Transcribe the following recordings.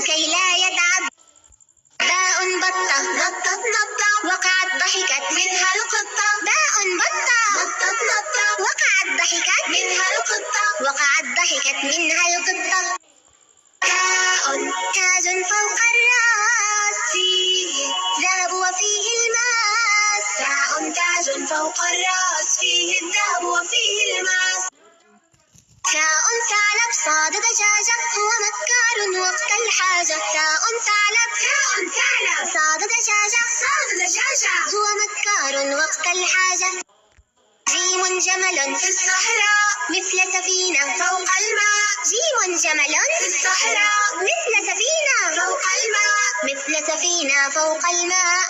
كي لا يتعب. باء بطة نطت نطة وقعت ضحكت منها القطة. باء بطة نطت نطة وقعت ضحكت منها القطة. وقعت ضحكت منها القطة. تاء تاج فوق الرأس فيه ذهب وفيه الماس. تاء تاج فوق الرأس فيه الذهب وفيه الماس. تاء ثعلب صاد دجاجة هو مكار وقت الحاجة. تاء ثعلب صاد دجاجة هو مكار وقت الحاجة. جيم جمل في الصحراء مثل سفينة فوق الماء. جيم جمل في الصحراء مثل سفينة فوق الماء. مثل سفينة فوق الماء.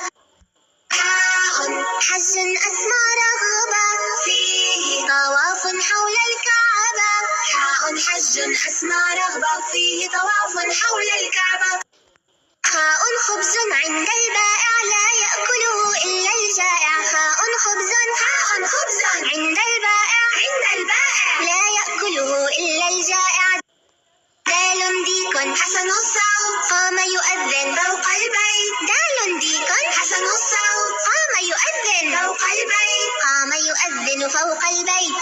حاء حج أسمى رغبة فيه طواف حول الكعبة. حاء حج أسمى رغبة فيه طواف حول الكعبة. خاء خبز عند البائع لا يأكله إلا الجائع. خاء خبز عند البائع لا يأكله إلا الجائع. دال ديك حسن الصوت قام يؤذن فوق البيت. دال ديك حسن الصوت قام يؤذن فوق البيت. قام يؤذن فوق البيت.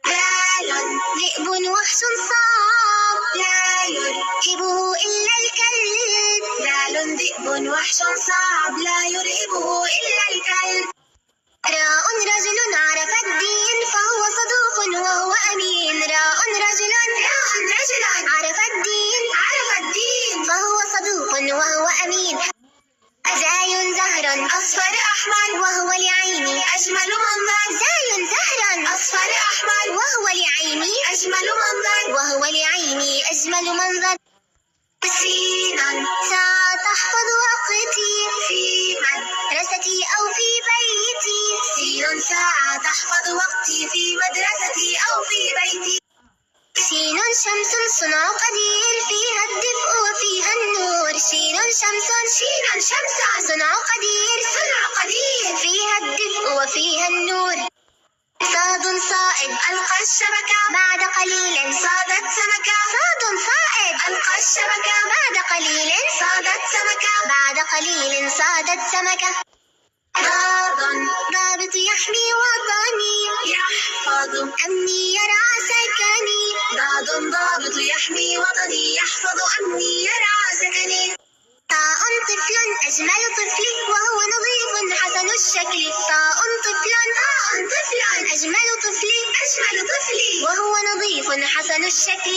دال ذئب وحش صاب لا يرهبه إلا الكلب. دال ذئب وحش صعب لا يرهبه إلا الكلب. راء رجل عرف الدين فهو صدوق وهو أمين. راء رجل عرف الدين فهو صدوق وهو أمين. زاي زهر أصفر أحمر وهو لعيني أجمل منظر. زاي زهر أصفر أحمر وهو لعيني أجمل منظر. سين ساعة تحفظ وقتي في مدرستي أو في بيتي. سين ساعة تحفظ وقتي في مدرستي أو في بيتي. سين شمس صنع قدير فيها الدفء وفيها النور. سين شمس صنع قدير فيها الدفء وفيها النور. صاد صائد ألقى الشبكة بعد قليل صادت سمكة. صاد صائد ألقى الشبكة بعد قليل صادت سمكة. ضابط يحمي وطني يحفظ أمني يرعى سكني. ضابط يحمي وطني يحفظ أمني يرعى سكني. طاء طفل أجمل طفل وهو نظيف حسن الشكل. طاء طفل أجمل طفل وهو نظيف حسن الشكل.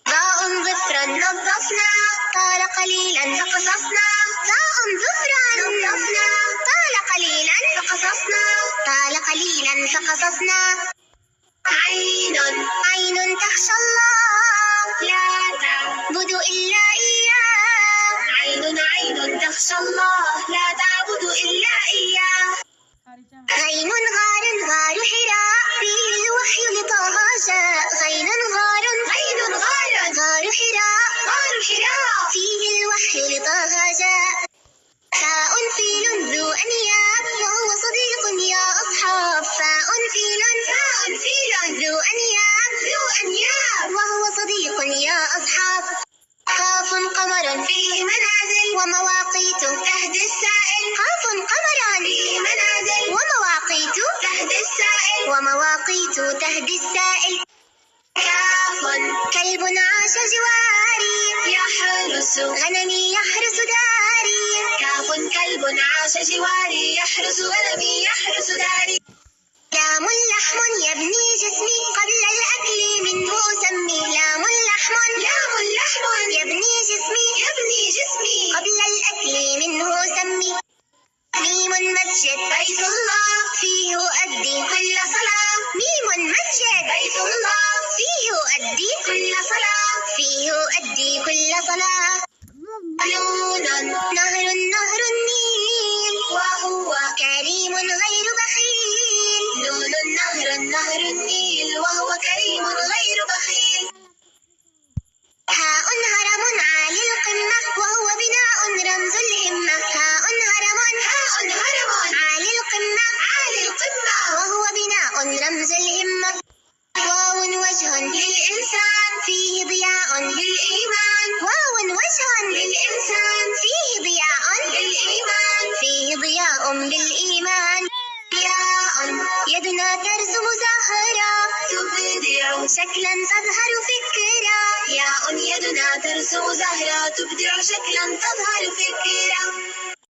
ضاء ظفرا نظفنا طال قليلا فقصصنا. ضاء ظفرا نظفنا طال قليلا فقصصنا. عين تخشى الله لا تعبد إلا إياه. عين تخشى الله لا تعبد إلا إياه. غين غار حراء فيه الوحي لطه جاء. غين غار حراء فيه الوحي لطه جاء. فاء فيل ذو أنياب وهو صديق يا أصحاب. فاء فيل ذو أنياب وهو صديق يا أصحاب. قاف قمر فيه منازل ومواقيت تهدي السائل. قاف قمر فيه منازل ومواقيت تهدي السائل. كاف كلب عاش جواري يحرس غنمي يحرس داري. كاف كلب عاش جواري يحرس غنمي يحرس داري. لام لحم يبني جسمي قبل الأكل منه أسمي. لام لحم يبني جسمي قبل الأكل منه أسمي. ميم مسجد بيت الله فيه أؤدي كل صلاة. ميم مسجد بيت الله فيه أؤدي كل صلاة. نون نهر النيل وهو كريم غير بخيل. نون نهر النيل وهو كريم غير بخيل. هاء هرم عالي القمة وهو بناء رمز الهمة. هاء هرم عالي القمة وهو بناء رمز الهمة. واو وجه للإنسان فيه ضياء للإيمان. واو وجه للإنسان فيه ضياء للإيمان. فيه ضياء للإيمان. ياء يدنا ترسم زهرة تبدع شكلا تظهر فكرة. ياء يدنا ترسم زهرة تبدع شكلا تظهر فكرة.